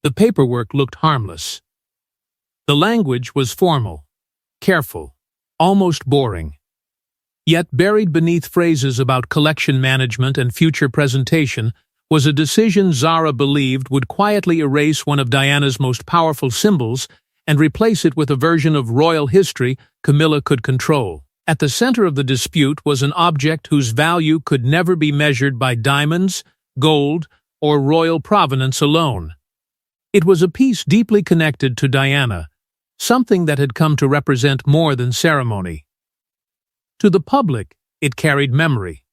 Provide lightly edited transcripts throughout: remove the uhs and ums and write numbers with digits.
The paperwork looked harmless. The language was formal, careful, almost boring. Yet buried beneath phrases about collection management and future presentation was a decision Zara believed would quietly erase one of Diana's most powerful symbols and replace it with a version of royal history Camilla could control. At the center of the dispute was an object whose value could never be measured by diamonds, gold, or royal provenance alone. It was a piece deeply connected to Diana, something that had come to represent more than ceremony. To the public, it carried memory.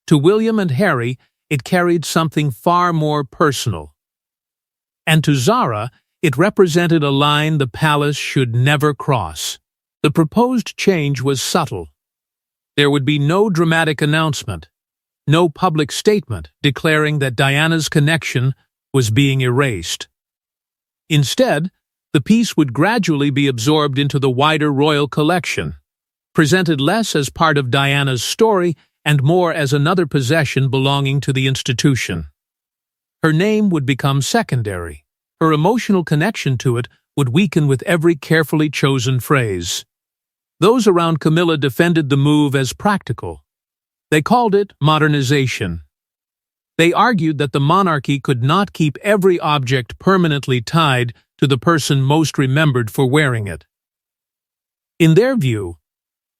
To William and Harry, it carried something far more personal. And to Zara, it represented a line the palace should never cross. The proposed change was subtle. There would be no dramatic announcement, no public statement declaring that Diana's connection was being erased. Instead, the piece would gradually be absorbed into the wider royal collection, presented less as part of Diana's story and more as another possession belonging to the institution. Her name would become secondary. Her emotional connection to it would weaken with every carefully chosen phrase. Those around Camilla defended the move as practical. They called it modernization. They argued that the monarchy could not keep every object permanently tied to the person most remembered for wearing it. In their view,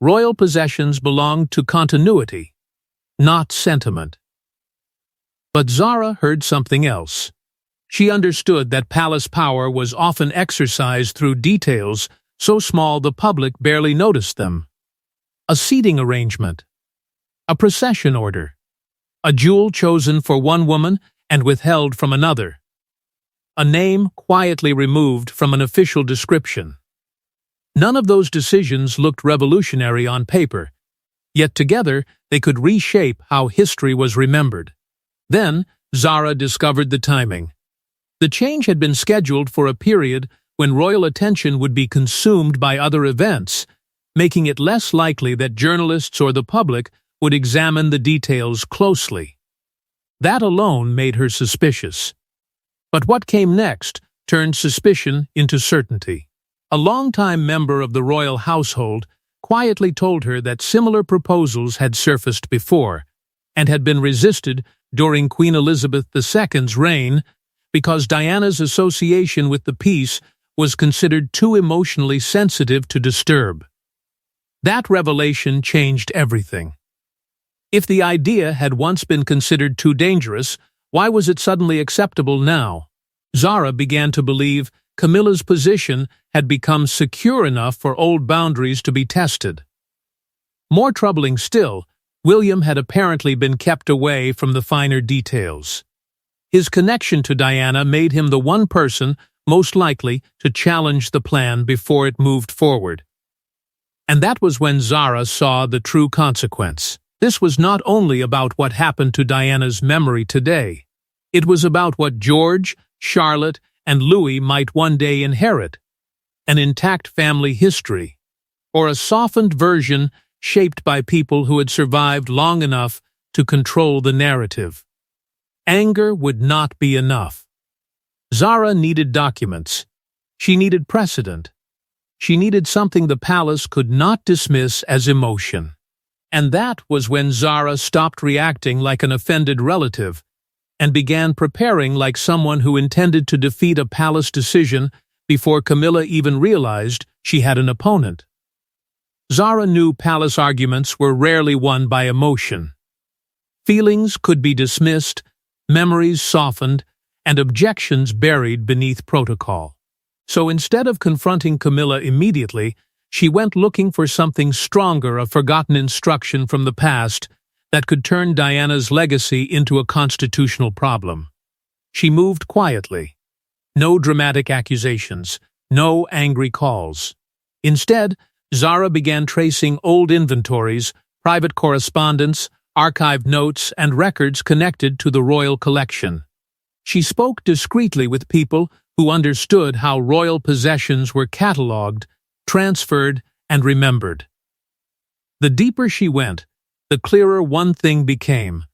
royal possessions belonged to continuity, not sentiment. But Zara heard something else. She understood that palace power was often exercised through details so small the public barely noticed them. A seating arrangement, a procession order, a jewel chosen for one woman and withheld from another, a name quietly removed from an official description. None of those decisions looked revolutionary on paper, yet together they could reshape how history was remembered. Then Zara discovered the timing. The change had been scheduled for a period when royal attention would be consumed by other events, making it less likely that journalists or the public would examine the details closely. That alone made her suspicious. But what came next turned suspicion into certainty. A longtime member of the royal household quietly told her that similar proposals had surfaced before and had been resisted during Queen Elizabeth II's reign because Diana's association with the piece was considered too emotionally sensitive to disturb. That revelation changed everything. If the idea had once been considered too dangerous, why was it suddenly acceptable now? Zara began to believe Camilla's position had become secure enough for old boundaries to be tested. More troubling still, William had apparently been kept away from the finer details. His connection to Diana made him the one person most likely to challenge the plan before it moved forward. And that was when Zara saw the true consequence. This was not only about what happened to Diana's memory today. It was about what George, Charlotte, and Louis might one day inherit: an intact family history, or a softened version shaped by people who had survived long enough to control the narrative. Anger would not be enough. Zara needed documents. She needed precedent. She needed something the palace could not dismiss as emotion. And that was when Zara stopped reacting like an offended relative and began preparing like someone who intended to defeat a palace decision before Camilla even realized she had an opponent. Zara knew palace arguments were rarely won by emotion. Feelings could be dismissed, memories softened, and objections buried beneath protocol. So instead of confronting Camilla immediately, she went looking for something stronger, a forgotten instruction from the past that could turn Diana's legacy into a constitutional problem. She moved quietly. No dramatic accusations, no angry calls. Instead, Zara began tracing old inventories, private correspondence, archived notes, and records connected to the royal collection. She spoke discreetly with people who understood how royal possessions were catalogued, transferred, and remembered. The deeper she went, the clearer one thing became.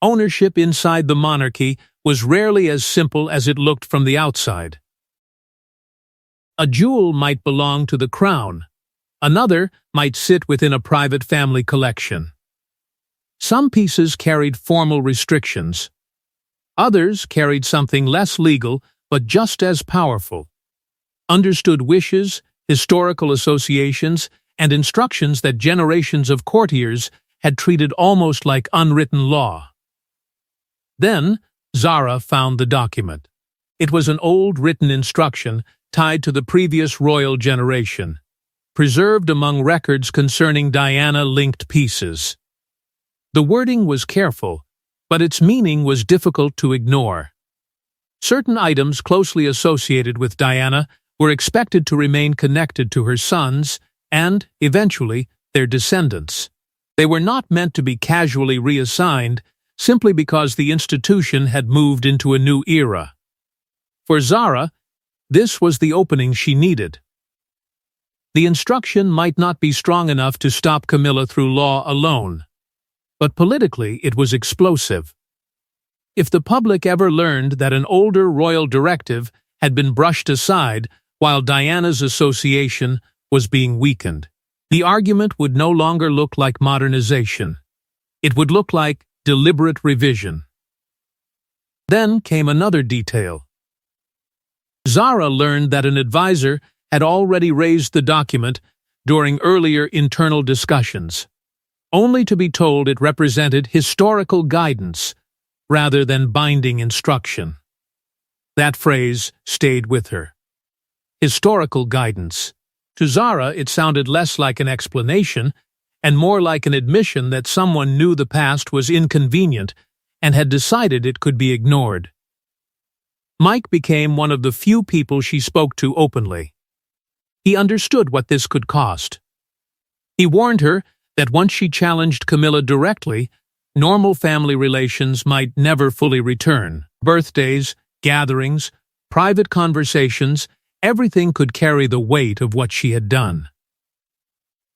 Ownership inside the monarchy was rarely as simple as it looked from the outside. A jewel might belong to the crown. Another might sit within a private family collection. Some pieces carried formal restrictions. Others carried something less legal but just as powerful. Understood wishes, historical associations, and instructions that generations of courtiers had treated almost like unwritten law. Then, Zara found the document. It was an old written instruction tied to the previous royal generation, preserved among records concerning Diana-linked pieces. The wording was careful, but its meaning was difficult to ignore. Certain items closely associated with Diana were expected to remain connected to her sons and, eventually, their descendants. They were not meant to be casually reassigned simply because the institution had moved into a new era. For Zara, this was the opening she needed. The instruction might not be strong enough to stop Camilla through law alone, but politically it was explosive. If the public ever learned that an older royal directive had been brushed aside while Diana's association was being weakened, the argument would no longer look like modernization. It would look like deliberate revision. Then came another detail. Zara learned that an advisor had already raised the document during earlier internal discussions, only to be told it represented historical guidance rather than binding instruction. That phrase stayed with her. Historical guidance. To Zara, it sounded less like an explanation and more like an admission that someone knew the past was inconvenient and had decided it could be ignored. Mike became one of the few people she spoke to openly. He understood what this could cost. He warned her that once she challenged Camilla directly, normal family relations might never fully return. Birthdays, gatherings, private conversations, everything could carry the weight of what she had done.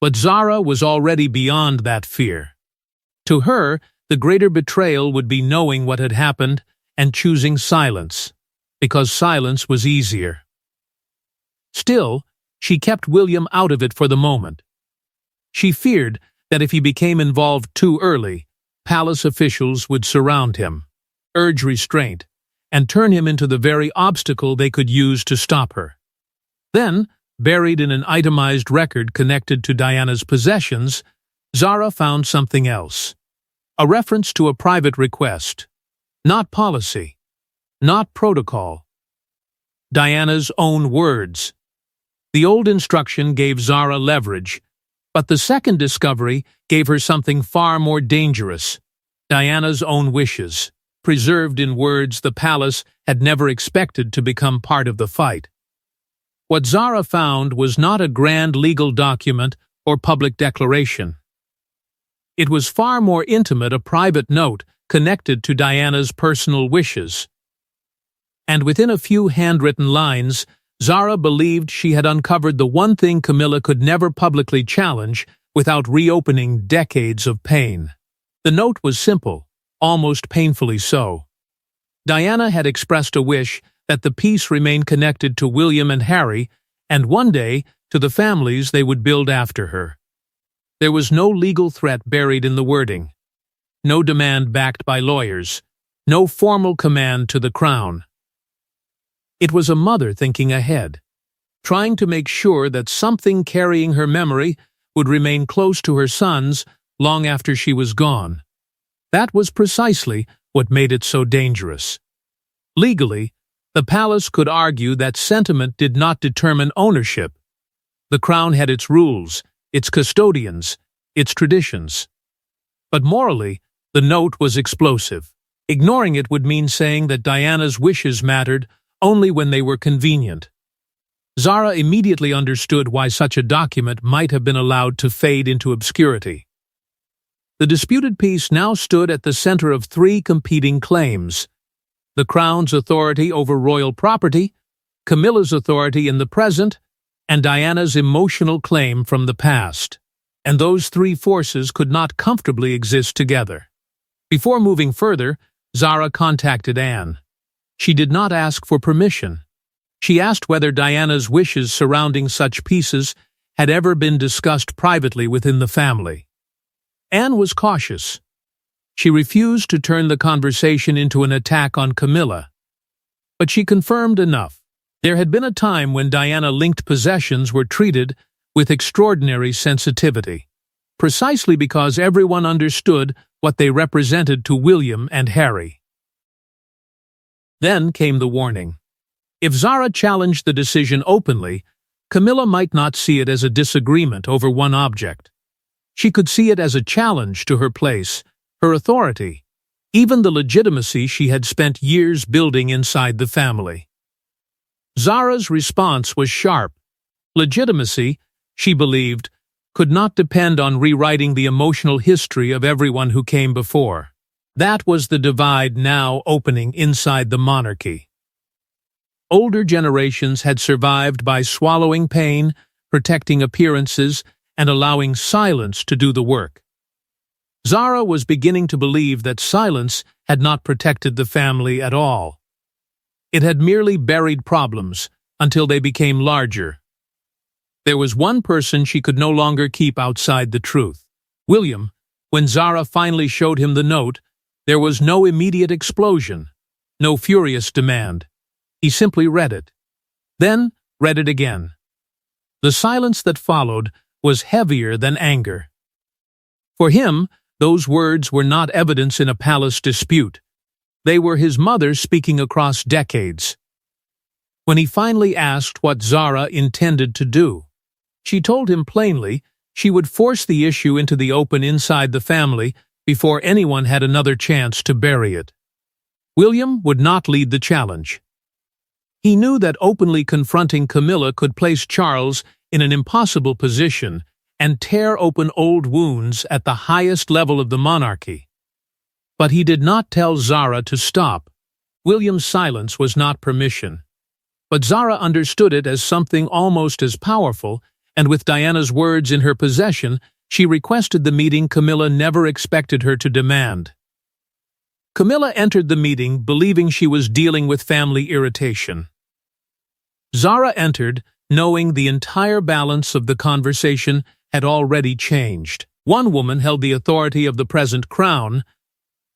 But Zara was already beyond that fear. To her, the greater betrayal would be knowing what had happened and choosing silence, because silence was easier. Still, she kept William out of it for the moment. She feared that if he became involved too early, palace officials would surround him, urge restraint, and turn him into the very obstacle they could use to stop her. Then, buried in an itemized record connected to Diana's possessions, Zara found something else. A reference to a private request. Not policy. Not protocol. Diana's own words. The old instruction gave Zara leverage, but the second discovery gave her something far more dangerous. Diana's own wishes, preserved in words the palace had never expected to become part of the fight. What Zara found was not a grand legal document or public declaration. It was far more intimate, a private note connected to Diana's personal wishes. And within a few handwritten lines, Zara believed she had uncovered the one thing Camilla could never publicly challenge without reopening decades of pain. The note was simple, almost painfully so. Diana had expressed a wish that the piece remain connected to William and Harry, and one day to the families they would build after her. There was no legal threat buried in the wording, no demand backed by lawyers, no formal command to the crown. It was a mother thinking ahead, trying to make sure that something carrying her memory would remain close to her sons long after she was gone. That was precisely what made it so dangerous. Legally, the palace could argue that sentiment did not determine ownership. The crown had its rules, its custodians, its traditions. But morally, the note was explosive. Ignoring it would mean saying that Diana's wishes mattered only when they were convenient. Zara immediately understood why such a document might have been allowed to fade into obscurity. The disputed piece now stood at the center of three competing claims: the crown's authority over royal property, Camilla's authority in the present, and Diana's emotional claim from the past. And those three forces could not comfortably exist together. Before moving further, Zara contacted Anne. She did not ask for permission. She asked whether Diana's wishes surrounding such pieces had ever been discussed privately within the family. Anne was cautious. She refused to turn the conversation into an attack on Camilla. But she confirmed enough. There had been a time when Diana-linked possessions were treated with extraordinary sensitivity, precisely because everyone understood what they represented to William and Harry. Then came the warning. If Zara challenged the decision openly, Camilla might not see it as a disagreement over one object. She could see it as a challenge to her place, her authority, even the legitimacy she had spent years building inside the family. Zara's response was sharp. Legitimacy, she believed, could not depend on rewriting the emotional history of everyone who came before. That was the divide now opening inside the monarchy. Older generations had survived by swallowing pain, protecting appearances, and allowing silence to do the work. Zara was beginning to believe that silence had not protected the family at all. It had merely buried problems until they became larger. There was one person she could no longer keep outside the truth. William. When Zara finally showed him the note, there was no immediate explosion, no furious demand. He simply read it. Then read it again. The silence that followed was heavier than anger. For him, those words were not evidence in a palace dispute. They were his mother speaking across decades. When he finally asked what Zara intended to do, she told him plainly she would force the issue into the open inside the family before anyone had another chance to bury it. William would not lead the challenge. He knew that openly confronting Camilla could place Charles in an impossible position and tear open old wounds at the highest level of the monarchy. But he did not tell Zara to stop. William's silence was not permission. But Zara understood it as something almost as powerful, and with Diana's words in her possession, she requested the meeting Camilla never expected her to demand. Camilla entered the meeting believing she was dealing with family irritation. Zara entered knowing the entire balance of the conversation had already changed. One woman held the authority of the present crown,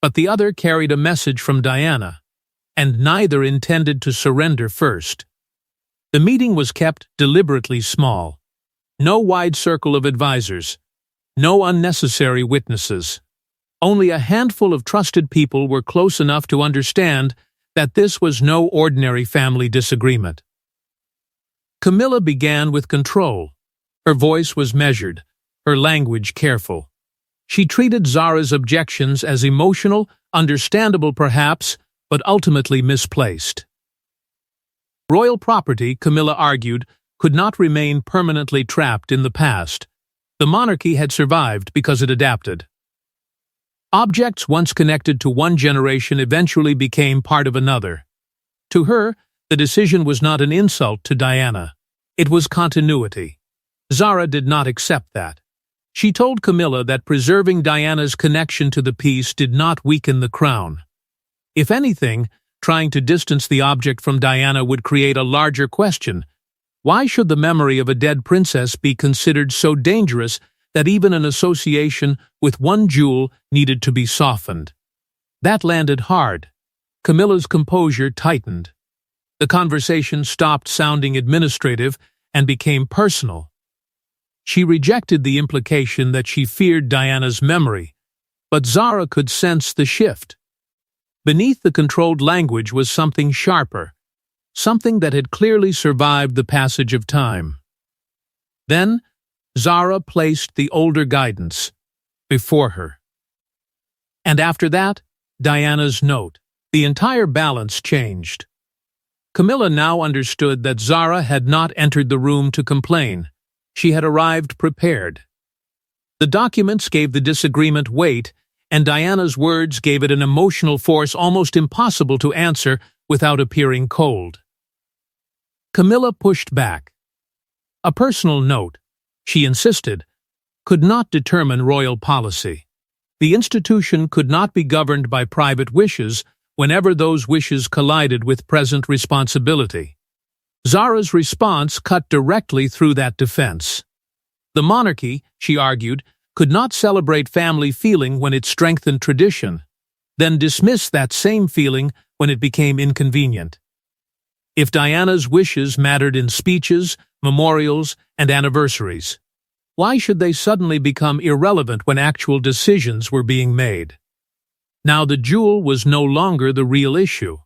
but the other carried a message from Diana, and neither intended to surrender first. The meeting was kept deliberately small. No wide circle of advisors, no unnecessary witnesses. Only a handful of trusted people were close enough to understand that this was no ordinary family disagreement. Camilla began with control. Her voice was measured, her language careful. She treated Zara's objections as emotional, understandable perhaps, but ultimately misplaced. Royal property, Camilla argued, could not remain permanently trapped in the past. The monarchy had survived because it adapted. Objects once connected to one generation eventually became part of another. To her, the decision was not an insult to Diana. It was continuity. Zara did not accept that. She told Camilla that preserving Diana's connection to the piece did not weaken the crown. If anything, trying to distance the object from Diana would create a larger question. Why should the memory of a dead princess be considered so dangerous that even an association with one jewel needed to be softened? That landed hard. Camilla's composure tightened. The conversation stopped sounding administrative and became personal. She rejected the implication that she feared Diana's memory, but Zara could sense the shift. Beneath the controlled language was something sharper, something that had clearly survived the passage of time. Then, Zara placed the older guidance before her. And after that, Diana's note. The entire balance changed. Camilla now understood that Zara had not entered the room to complain. She had arrived prepared. The documents gave the disagreement weight, and Diana's words gave it an emotional force almost impossible to answer without appearing cold. Camilla pushed back. A personal note, she insisted, could not determine royal policy. The institution could not be governed by private wishes whenever those wishes collided with present responsibility. Zara's response cut directly through that defense. The monarchy, she argued, could not celebrate family feeling when it strengthened tradition, then dismiss that same feeling when it became inconvenient. If Diana's wishes mattered in speeches, memorials, and anniversaries, why should they suddenly become irrelevant when actual decisions were being made? Now the jewel was no longer the real issue.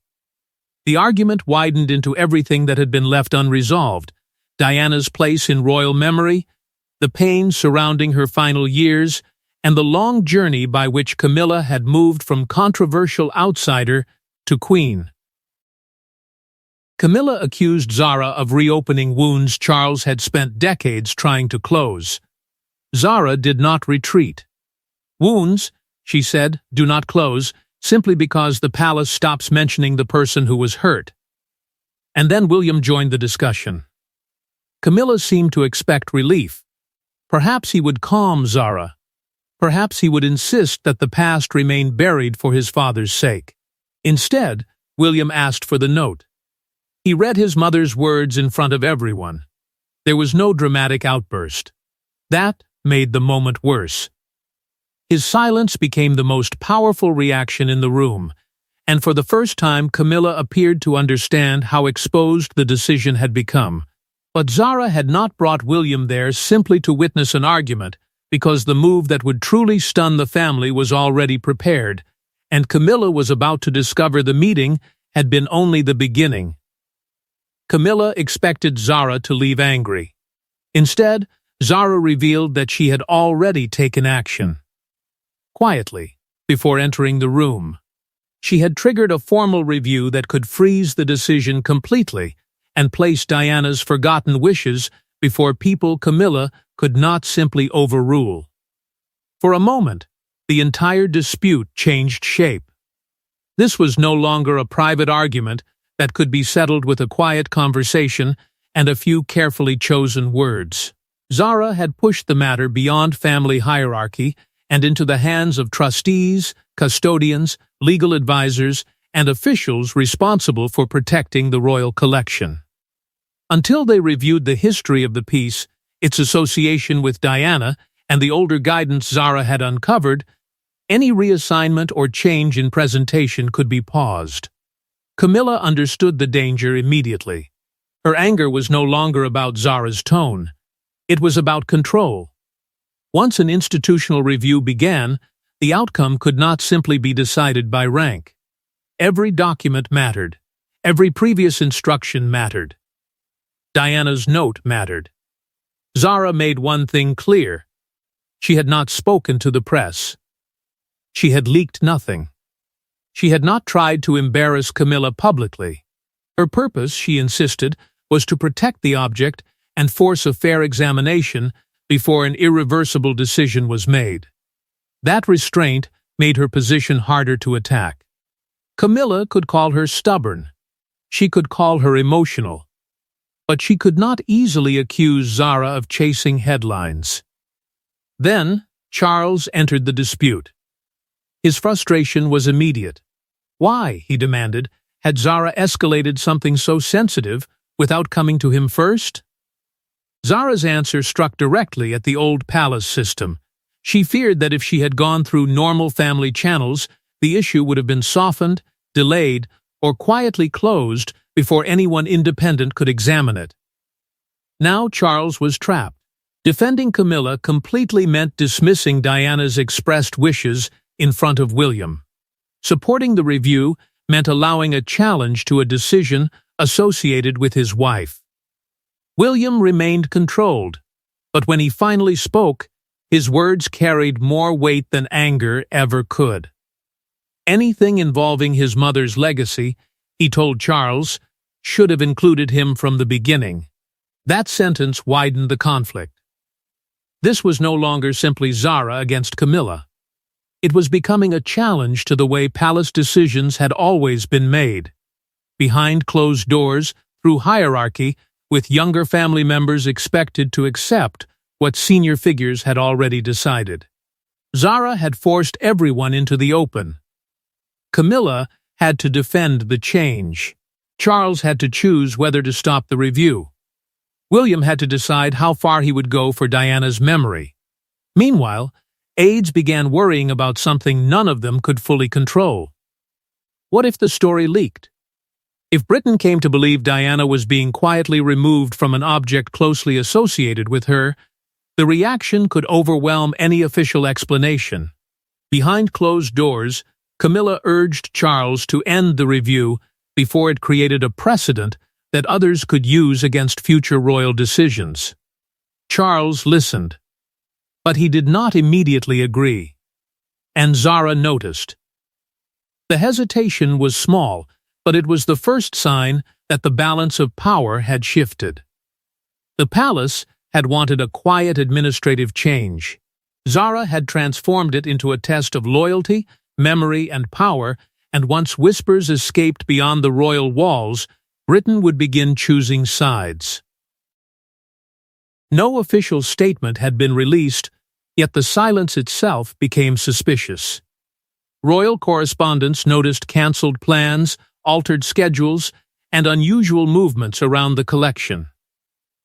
The argument widened into everything that had been left unresolved: Diana's place in royal memory, the pain surrounding her final years, and the long journey by which Camilla had moved from controversial outsider to queen. Camilla accused Zara of reopening wounds Charles had spent decades trying to close. Zara did not retreat. Wounds, she said, do not close simply because the palace stops mentioning the person who was hurt. And then William joined the discussion. Camilla seemed to expect relief. Perhaps he would calm Zara. Perhaps he would insist that the past remain buried for his father's sake. Instead, William asked for the note. He read his mother's words in front of everyone. There was no dramatic outburst. That made the moment worse. His silence became the most powerful reaction in the room, and for the first time Camilla appeared to understand how exposed the decision had become. But Zara had not brought William there simply to witness an argument, because the move that would truly stun the family was already prepared, and Camilla was about to discover the meeting had been only the beginning. Camilla expected Zara to leave angry. Instead, Zara revealed that she had already taken action. Quietly, before entering the room, she had triggered a formal review that could freeze the decision completely and place Diana's forgotten wishes before people Camilla could not simply overrule. For a moment, the entire dispute changed shape. This was no longer a private argument that could be settled with a quiet conversation and a few carefully chosen words. Zara had pushed the matter beyond family hierarchy and into the hands of trustees, custodians, legal advisors, and officials responsible for protecting the royal collection. Until they reviewed the history of the piece, its association with Diana, and the older guidance Zara had uncovered, any reassignment or change in presentation could be paused. Camilla understood the danger immediately. Her anger was no longer about Zara's tone. It was about control. Once an institutional review began, the outcome could not simply be decided by rank. Every document mattered. Every previous instruction mattered. Diana's note mattered. Zara made one thing clear. She had not spoken to the press. She had leaked nothing. She had not tried to embarrass Camilla publicly. Her purpose, she insisted, was to protect the object and force a fair examination before an irreversible decision was made. That restraint made her position harder to attack. Camilla could call her stubborn. She could call her emotional. But she could not easily accuse Zara of chasing headlines. Then, Charles entered the dispute. His frustration was immediate. Why, he demanded, had Zara escalated something so sensitive without coming to him first? Zara's answer struck directly at the old palace system. She feared that if she had gone through normal family channels, the issue would have been softened, delayed, or quietly closed before anyone independent could examine it. Now Charles was trapped. Defending Camilla completely meant dismissing Diana's expressed wishes in front of William. Supporting the review meant allowing a challenge to a decision associated with his wife. William remained controlled, but when he finally spoke, his words carried more weight than anger ever could. Anything involving his mother's legacy, he told Charles, should have included him from the beginning. That sentence widened the conflict. This was no longer simply Zara against Camilla. It was becoming a challenge to the way palace decisions had always been made. Behind closed doors, through hierarchy, with younger family members expected to accept what senior figures had already decided. Zara had forced everyone into the open. Camilla had to defend the change. Charles had to choose whether to stop the review. William had to decide how far he would go for Diana's memory. Meanwhile, aides began worrying about something none of them could fully control. What if the story leaked? If Britain came to believe Diana was being quietly removed from an object closely associated with her, the reaction could overwhelm any official explanation. Behind closed doors, Camilla urged Charles to end the review before it created a precedent that others could use against future royal decisions. Charles listened, but he did not immediately agree. And Zara noticed. The hesitation was small, but it was the first sign that the balance of power had shifted. The palace had wanted a quiet administrative change. Zara had transformed it into a test of loyalty, memory, and power, and once whispers escaped beyond the royal walls, Britain would begin choosing sides. No official statement had been released, yet the silence itself became suspicious. Royal correspondents noticed cancelled plans, altered schedules, and unusual movements around the collection.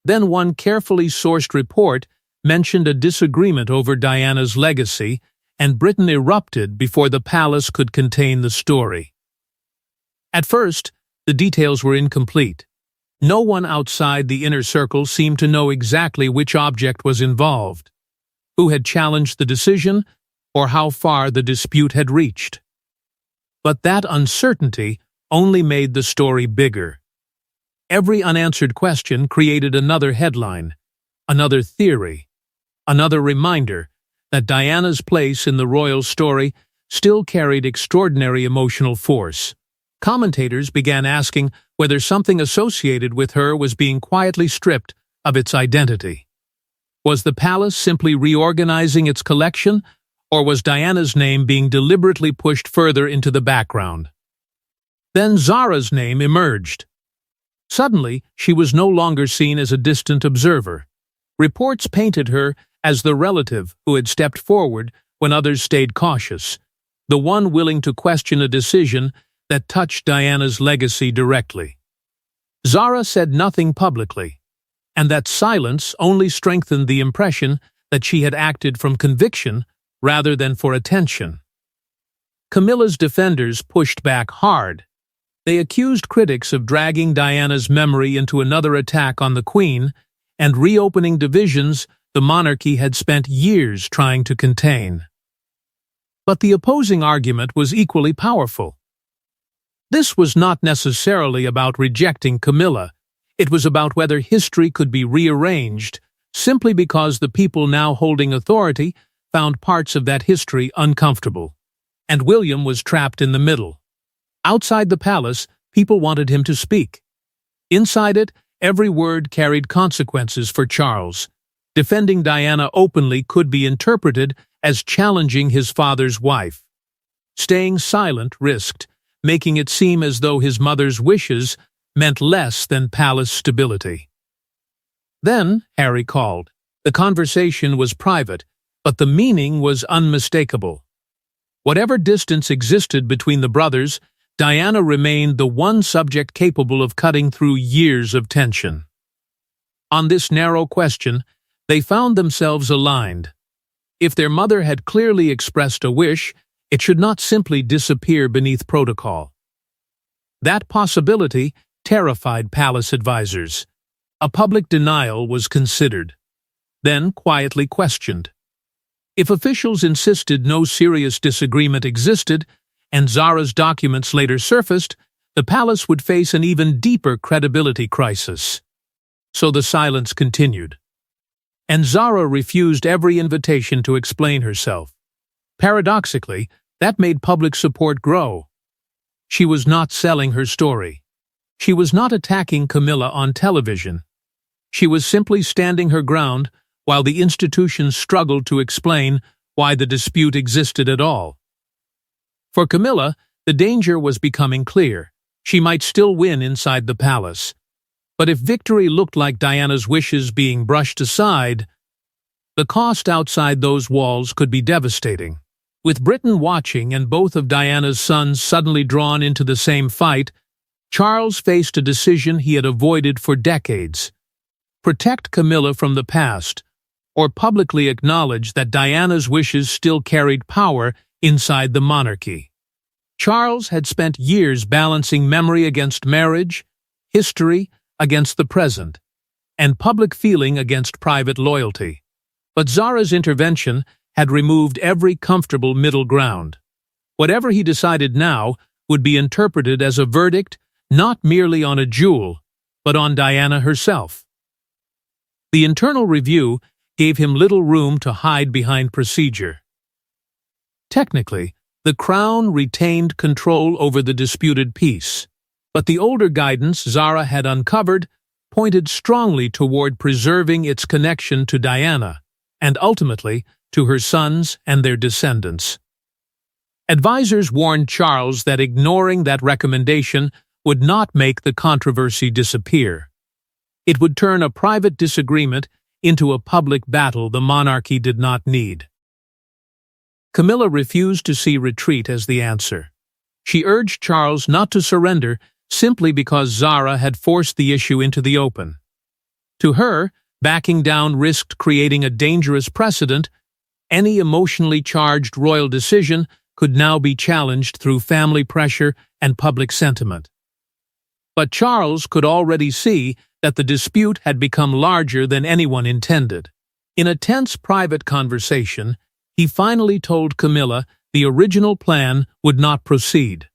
Then one carefully sourced report mentioned a disagreement over Diana's legacy, and Britain erupted before the palace could contain the story. At first, the details were incomplete. No one outside the inner circle seemed to know exactly which object was involved, who had challenged the decision, or how far the dispute had reached. But that uncertainty only made the story bigger. Every unanswered question created another headline, another theory, another reminder that Diana's place in the royal story still carried extraordinary emotional force. Commentators began asking whether something associated with her was being quietly stripped of its identity. Was the palace simply reorganizing its collection, or was Diana's name being deliberately pushed further into the background? Then Zara's name emerged. Suddenly, she was no longer seen as a distant observer. Reports painted her as the relative who had stepped forward when others stayed cautious, the one willing to question a decision that touched Diana's legacy directly. Zara said nothing publicly, and that silence only strengthened the impression that she had acted from conviction rather than for attention. Camilla's defenders pushed back hard. They accused critics of dragging Diana's memory into another attack on the Queen and reopening divisions the monarchy had spent years trying to contain. But the opposing argument was equally powerful. This was not necessarily about rejecting Camilla. It was about whether history could be rearranged simply because the people now holding authority found parts of that history uncomfortable. And William was trapped in the middle. Outside the palace, people wanted him to speak. Inside it, every word carried consequences for Charles. Defending Diana openly could be interpreted as challenging his father's wife. Staying silent risked making it seem as though his mother's wishes meant less than palace stability. Then Harry called. The conversation was private, but the meaning was unmistakable. Whatever distance existed between the brothers, Diana remained the one subject capable of cutting through years of tension. On this narrow question, they found themselves aligned. If their mother had clearly expressed a wish, it should not simply disappear beneath protocol. That possibility terrified palace advisors. A public denial was considered, then quietly questioned. If officials insisted no serious disagreement existed, and Zara's documents later surfaced, the palace would face an even deeper credibility crisis. So the silence continued. And Zara refused every invitation to explain herself. Paradoxically, that made public support grow. She was not selling her story. She was not attacking Camilla on television. She was simply standing her ground while the institutions struggled to explain why the dispute existed at all. For Camilla, the danger was becoming clear. She might still win inside the palace. But if victory looked like Diana's wishes being brushed aside, The cost outside those walls could be devastating. With Britain watching and both of Diana's sons suddenly drawn into the same fight, Charles faced a decision he had avoided for decades: protect Camilla from the past, or publicly acknowledge that Diana's wishes still carried power inside the monarchy. Charles had spent years balancing memory against marriage, history against the present, and public feeling against private loyalty. But Zara's intervention had removed every comfortable middle ground. Whatever he decided now would be interpreted as a verdict not merely on a jewel, but on Diana herself. The internal review gave him little room to hide behind procedure. Technically, the Crown retained control over the disputed peace, but the older guidance Zara had uncovered pointed strongly toward preserving its connection to Diana, and ultimately to her sons and their descendants. Advisors warned Charles that ignoring that recommendation would not make the controversy disappear. It would turn a private disagreement into a public battle the monarchy did not need. Camilla refused to see retreat as the answer. She urged Charles not to surrender simply because Zara had forced the issue into the open. To her, backing down risked creating a dangerous precedent. Any emotionally charged royal decision could now be challenged through family pressure and public sentiment. But Charles could already see that the dispute had become larger than anyone intended. In a tense private conversation, he finally told Camilla the original plan would not proceed.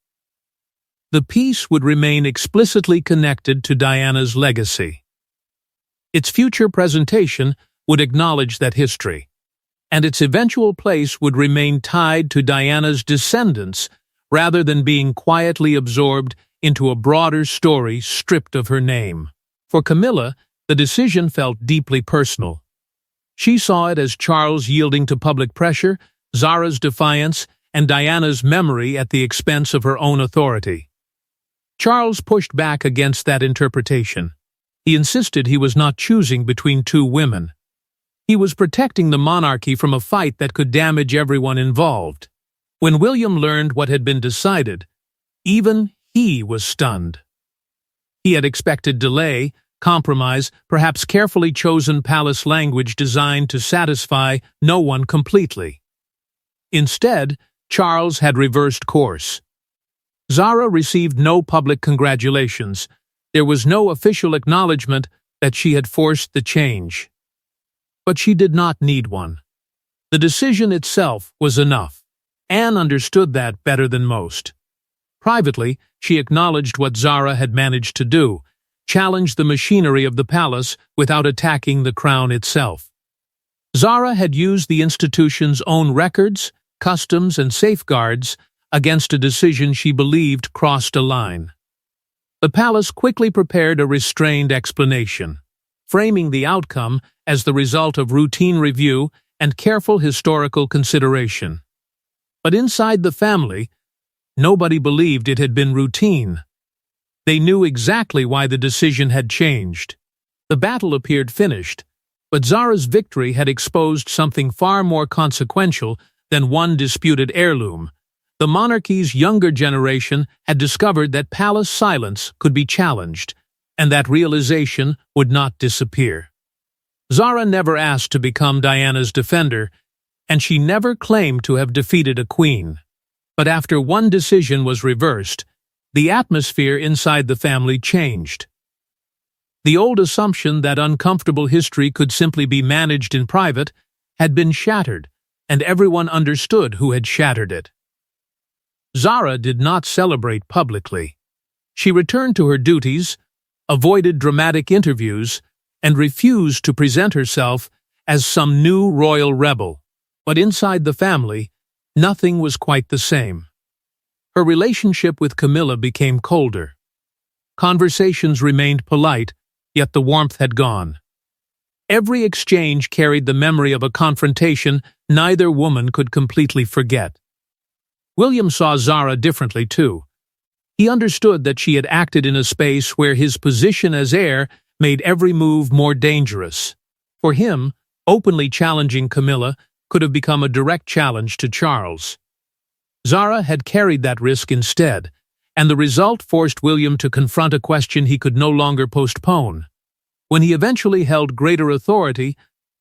The peace would remain explicitly connected to Diana's legacy. Its future presentation would acknowledge that history, and its eventual place would remain tied to Diana's descendants rather than being quietly absorbed into a broader story stripped of her name. For Camilla, the decision felt deeply personal. She saw it as Charles yielding to public pressure, Zara's defiance, and Diana's memory at the expense of her own authority. Charles pushed back against that interpretation. He insisted he was not choosing between two women. He was protecting the monarchy from a fight that could damage everyone involved. When William learned what had been decided, even he was stunned. He had expected delay, compromise, perhaps carefully chosen palace language designed to satisfy no one completely. Instead, Charles had reversed course. Zara received no public congratulations. There was no official acknowledgement that she had forced the change. But she did not need one. The decision itself was enough. Anne understood that better than most. Privately, she acknowledged what Zara had managed to do, challenged the machinery of the palace without attacking the crown itself. Zara had used the institution's own records, customs, and safeguards against a decision she believed crossed a line. The palace quickly prepared a restrained explanation, framing the outcome as the result of routine review and careful historical consideration. But inside the family, nobody believed it had been routine. They knew exactly why the decision had changed. The battle appeared finished, but Zara's victory had exposed something far more consequential than one disputed heirloom. The monarchy's younger generation had discovered that palace silence could be challenged, and that realization would not disappear. Zara never asked to become Diana's defender, and she never claimed to have defeated a queen. But after one decision was reversed, the atmosphere inside the family changed. The old assumption that uncomfortable history could simply be managed in private had been shattered, and everyone understood who had shattered it. Zara did not celebrate publicly. She returned to her duties, avoided dramatic interviews, and refused to present herself as some new royal rebel. But inside the family, nothing was quite the same. Her relationship with Camilla became colder. Conversations remained polite, yet the warmth had gone. Every exchange carried the memory of a confrontation neither woman could completely forget. William saw Zara differently, too. He understood that she had acted in a space where his position as heir made every move more dangerous. For him, Openly challenging Camilla could have become a direct challenge to Charles. Zara had carried that risk instead, and the result forced William to confront a question he could no longer postpone. When he eventually held greater authority,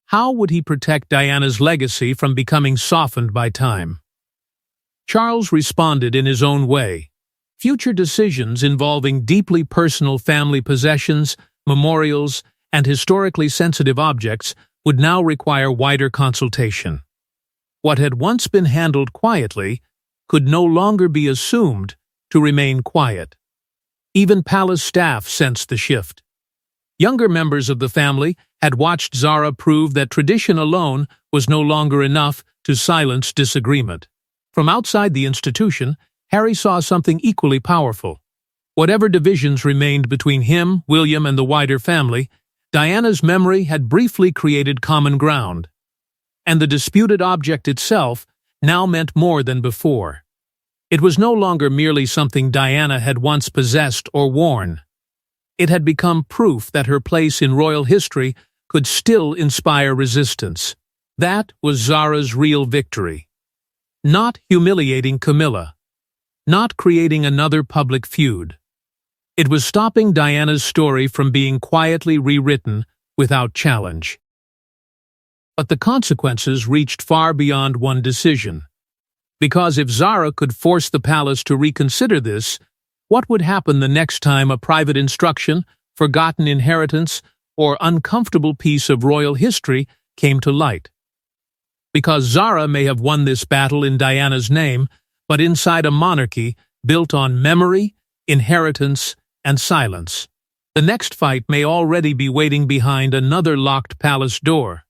how would he protect Diana's legacy from becoming softened by time? Charles responded in his own way. Future decisions involving deeply personal family possessions, memorials, and historically sensitive objects would now require wider consultation. What had once been handled quietly could no longer be assumed to remain quiet. Even palace staff sensed the shift. Younger members of the family had watched Zara prove that tradition alone was no longer enough to silence disagreement. From outside the institution, Harry saw something equally powerful. Whatever divisions remained between him, William, and the wider family, Diana's memory had briefly created common ground. And the disputed object itself now meant more than before. It was no longer merely something Diana had once possessed or worn. It had become proof that her place in royal history could still inspire resistance. That was Zara's real victory. Not humiliating Camilla. Not creating another public feud. It was stopping Diana's story from being quietly rewritten without challenge. But the consequences reached far beyond one decision. Because if Zara could force the palace to reconsider this, what would happen the next time a private instruction, forgotten inheritance, or uncomfortable piece of royal history came to light? Because Zara may have won this battle in Diana's name, but inside a monarchy built on memory, inheritance, and silence. The next fight may already be waiting behind another locked palace door.